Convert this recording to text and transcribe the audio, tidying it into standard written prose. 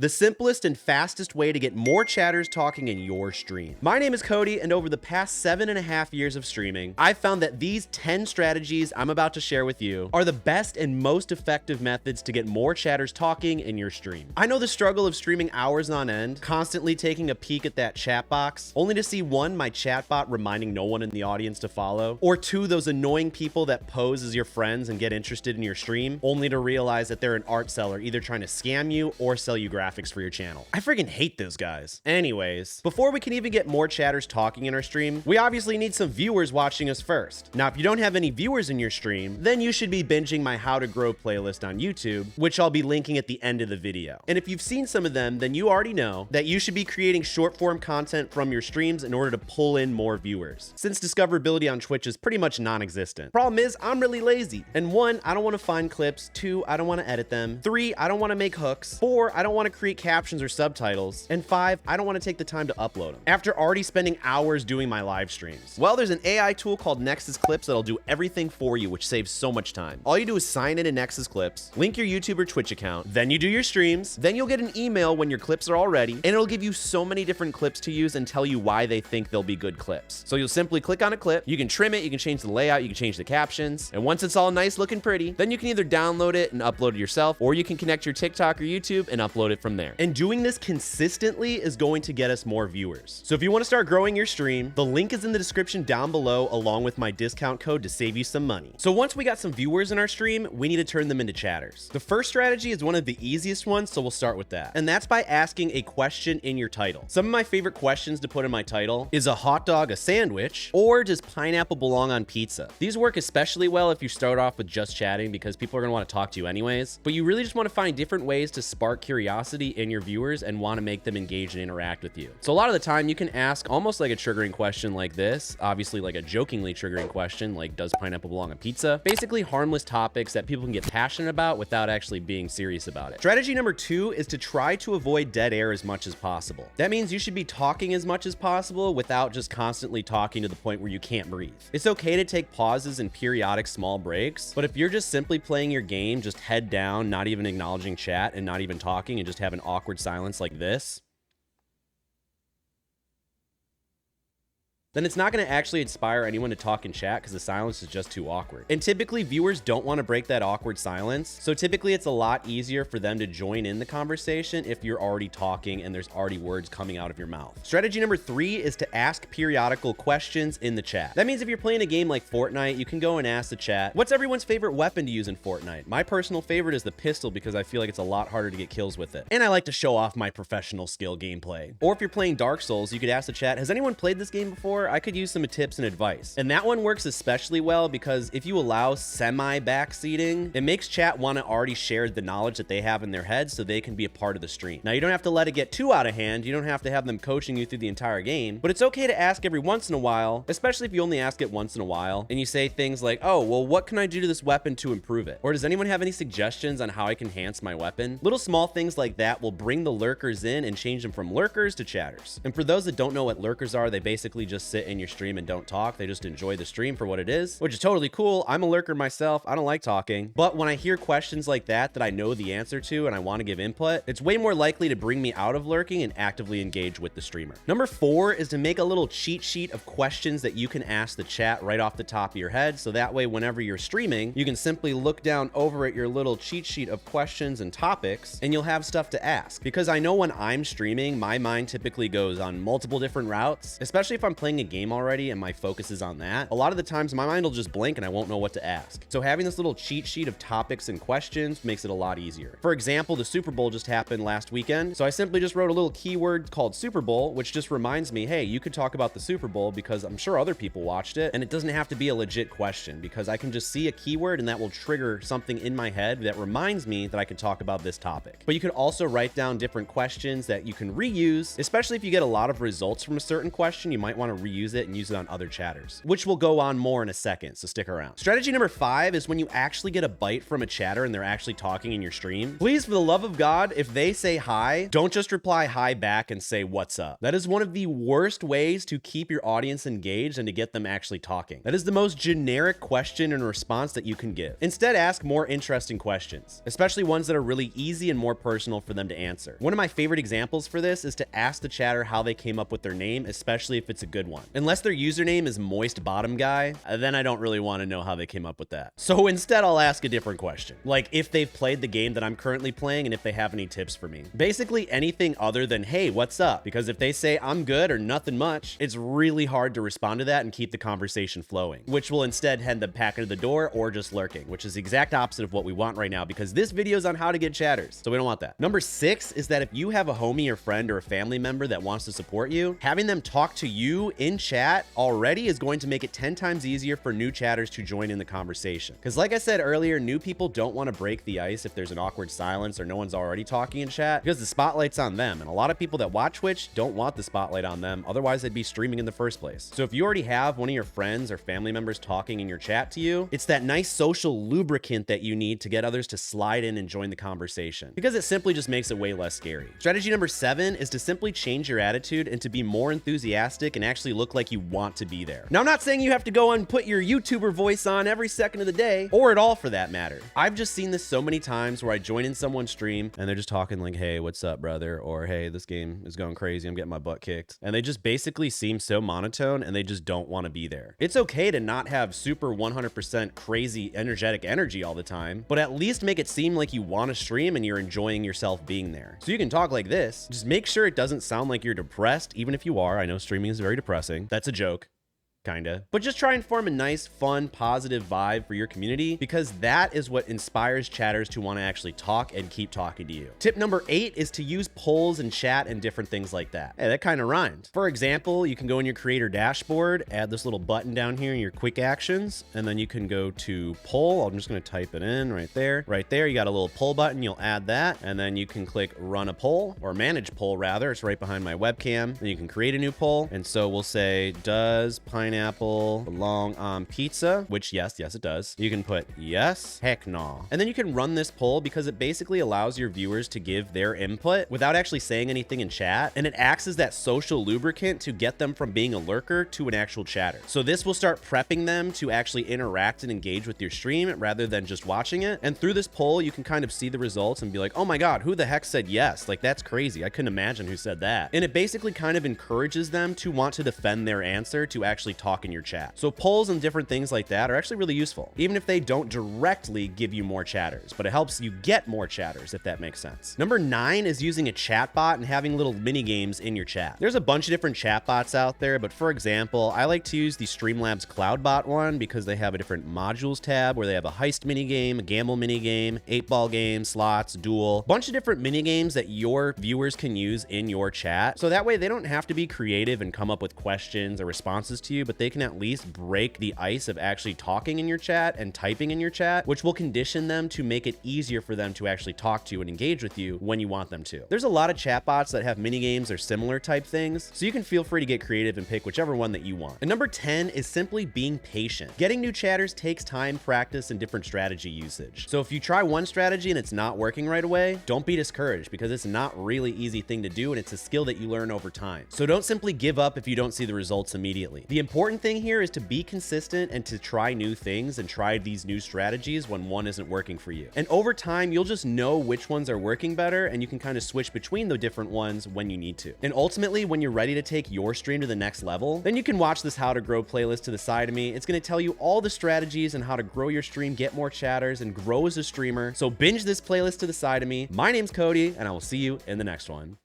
the simplest and fastest way to get more chatters talking in your stream. My name is Cody, and over the past 7.5 years of streaming, I've found that these 10 strategies I'm about to share with you are the best and most effective methods to get more chatters talking in your stream. I know the struggle of streaming hours on end, constantly taking a peek at that chat box, only to see one, my chatbot reminding no one in the audience to follow, or two, those annoying people that pose as your friends and get interested in your stream, only to realize that they're an art seller, either trying to scam you or sell you graphics for your channel. I freaking hate those guys. Anyways, before we can even get more chatters talking in our stream, we obviously need some viewers watching us first. Now, if you don't have any viewers in your stream, then you should be binging my How to Grow playlist on YouTube, which I'll be linking at the end of the video. And if you've seen some of them, then you already know that you should be creating short form content from your streams in order to pull in more viewers, since discoverability on Twitch is pretty much non-existent. Problem is, I'm really lazy. And one, I don't want to find clips. Two, I don't want to edit them. Three, I don't want to make hooks. Four, I don't want to create captions or subtitles. And five, I don't want to take the time to upload them after already spending hours doing my live streams. Well, there's an AI tool called Nexus Clips that'll do everything for you, which saves so much time. All you do is sign in to Nexus Clips, link your YouTube or Twitch account, then you do your streams, then you'll get an email when your clips are all ready, and it'll give you so many different clips to use and tell you why they think they'll be good clips. So you'll simply click on a clip, you can trim it, you can change the layout, you can change the captions, and once it's all nice looking pretty, then you can either download it and upload it yourself, or you can connect your TikTok or YouTube and upload it from there. And doing this consistently is going to get us more viewers. So if you want to start growing your stream, the link is in the description down below, along with my discount code to save you some money. So once we got some viewers in our stream, we need to turn them into chatters. The first strategy is one of the easiest ones, so we'll start with that. And that's by asking a question in your title. Some of my favorite questions to put in my title is a hot dog a sandwich, or does pineapple belong on pizza? These work especially well if you start off with just chatting, because people are going to want to talk to you anyways, but you really just want to find different ways to spark curiosity in your viewers and want to make them engage and interact with you. So a lot of the time you can ask almost like a triggering question like this, obviously like a jokingly triggering question like, does pineapple belong on pizza? Basically harmless topics that people can get passionate about without actually being serious about it. Strategy number 2 is to try to avoid dead air as much as possible. That means you should be talking as much as possible without just constantly talking to the point where you can't breathe. It's okay to take pauses and periodic small breaks, but if you're just simply playing your game, just head down, not even acknowledging chat and not even talking, and just have an awkward silence like this, then it's not going to actually inspire anyone to talk in chat because the silence is just too awkward. And typically viewers don't want to break that awkward silence. So typically it's a lot easier for them to join in the conversation if you're already talking and there's already words coming out of your mouth. Strategy number 3 is to ask periodical questions in the chat. That means if you're playing a game like Fortnite, you can go and ask the chat, what's everyone's favorite weapon to use in Fortnite? My personal favorite is the pistol because I feel like it's a lot harder to get kills with it. And I like to show off my professional skill gameplay. Or if you're playing Dark Souls, you could ask the chat, has anyone played this game before? I could use some tips and advice. And that one works especially well because if you allow semi-backseating, it makes chat want to already share the knowledge that they have in their head so they can be a part of the stream. Now, you don't have to let it get too out of hand. You don't have to have them coaching you through the entire game, but it's okay to ask every once in a while, especially if you only ask it once in a while and you say things like, oh, well, what can I do to this weapon to improve it? Or does anyone have any suggestions on how I can enhance my weapon? Little small things like that will bring the lurkers in and change them from lurkers to chatters. And for those that don't know what lurkers are, they basically just sit in your stream and don't talk. They just enjoy the stream for what it is, which is totally cool. I'm a lurker myself. I don't like talking, but when I hear questions like that I know the answer to and I want to give input, it's way more likely to bring me out of lurking and actively engage with the streamer. Number 4 is to make a little cheat sheet of questions that you can ask the chat right off the top of your head, so that way whenever you're streaming, you can simply look down over at your little cheat sheet of questions and topics and you'll have stuff to ask. Because I know when I'm streaming, my mind typically goes on multiple different routes, especially if I'm playing a game already and my focus is on that. A lot of the times my mind will just blank and I won't know what to ask. So having this little cheat sheet of topics and questions makes it a lot easier. For example, the Super Bowl just happened last weekend, so I simply just wrote a little keyword called Super Bowl, which just reminds me, hey, you could talk about the Super Bowl because I'm sure other people watched it, and it doesn't have to be a legit question because I can just see a keyword and that will trigger something in my head that reminds me that I can talk about this topic. But you could also write down different questions that you can reuse, especially if you get a lot of results from a certain question. You might want to overuse it and use it on other chatters, which we'll go on more in a second, so stick around. Strategy number 5 is when you actually get a bite from a chatter and they're actually talking in your stream. Please, for the love of God, if they say hi, don't just reply hi back and say what's up. That is one of the worst ways to keep your audience engaged and to get them actually talking. That is the most generic question and response that you can give. Instead, ask more interesting questions, especially ones that are really easy and more personal for them to answer. One of my favorite examples for this is to ask the chatter how they came up with their name, especially if it's a good one. Unless their username is Moist Bottom Guy, then I don't really want to know how they came up with that. So instead, I'll ask a different question, like if they've played the game that I'm currently playing and if they have any tips for me. Basically anything other than, hey, what's up? Because if they say I'm good or nothing much, it's really hard to respond to that and keep the conversation flowing, which will instead head them back into the door or just lurking, which is the exact opposite of what we want right now because this video is on how to get chatters. So we don't want that. Number 6 is that if you have a homie or friend or a family member that wants to support you, having them talk to you in chat already is going to make it 10 times easier for new chatters to join in the conversation. Because like I said earlier, new people don't want to break the ice if there's an awkward silence or no one's already talking in chat because the spotlight's on them. And a lot of people that watch Twitch don't want the spotlight on them. Otherwise, they'd be streaming in the first place. So if you already have one of your friends or family members talking in your chat to you, it's that nice social lubricant that you need to get others to slide in and join the conversation because it simply just makes it way less scary. Strategy number 7 is to simply change your attitude and to be more enthusiastic and actually look like you want to be there. Now, I'm not saying you have to go and put your YouTuber voice on every second of the day or at all for that matter. I've just seen this so many times where I join in someone's stream and they're just talking like, hey, what's up, brother? Or hey, this game is going crazy. I'm getting my butt kicked. And they just basically seem so monotone and they just don't want to be there. It's okay to not have super 100% crazy energetic energy all the time, but at least make it seem like you want to stream and you're enjoying yourself being there. So you can talk like this. Just make sure it doesn't sound like you're depressed, even if you are. I know streaming is very depressing. That's a joke. Kinda. But just try and form a nice, fun, positive vibe for your community because that is what inspires chatters to want to actually talk and keep talking to you. Tip number 8 is to use polls in chat and different things like that. Hey, that kind of rhymed. For example, you can go in your creator dashboard, add this little button down here in your quick actions, and then you can go to poll. I'm just going to type it in right there. Right there, you got a little poll button. You'll add that, and then you can click run a poll or manage poll rather. It's right behind my webcam. Then you can create a new poll. And so we'll say, does pineapple belong on pizza? Which yes it does. You can put yes, heck no. And then you can run this poll because it basically allows your viewers to give their input without actually saying anything in chat. And it acts as that social lubricant to get them from being a lurker to an actual chatter. So this will start prepping them to actually interact and engage with your stream rather than just watching it. And through this poll, you can kind of see the results and be like, oh my God, who the heck said yes? Like, that's crazy. I couldn't imagine who said that. And it basically kind of encourages them to want to defend their answer to actually talk in your chat. So polls and different things like that are actually really useful, even if they don't directly give you more chatters, but it helps you get more chatters, if that makes sense. Number 9 is using a chatbot and having little mini games in your chat. There's a bunch of different chatbots out there, but for example, I like to use the Streamlabs Cloudbot one because they have a different modules tab where they have a heist mini game, a gamble mini game, 8-ball game, slots, duel, bunch of different mini games that your viewers can use in your chat. So that way they don't have to be creative and come up with questions or responses to you, but they can at least break the ice of actually talking in your chat and typing in your chat, which will condition them to make it easier for them to actually talk to you and engage with you when you want them to. There's a lot of chatbots that have mini games or similar type things, so you can feel free to get creative and pick whichever one that you want. And number 10 is simply being patient. Getting new chatters takes time, practice, and different strategy usage. So if you try one strategy and it's not working right away, don't be discouraged because it's not really easy thing to do and it's a skill that you learn over time. So don't simply give up if you don't see the results immediately. The important thing here is to be consistent and to try new things and try these new strategies when one isn't working for you. And over time, you'll just know which ones are working better and you can kind of switch between the different ones when you need to. And ultimately, when you're ready to take your stream to the next level, then you can watch this How to Grow playlist to the side of me. It's going to tell you all the strategies and how to grow your stream, get more chatters, and grow as a streamer. So binge this playlist to the side of me. My name's Cody, and I will see you in the next one.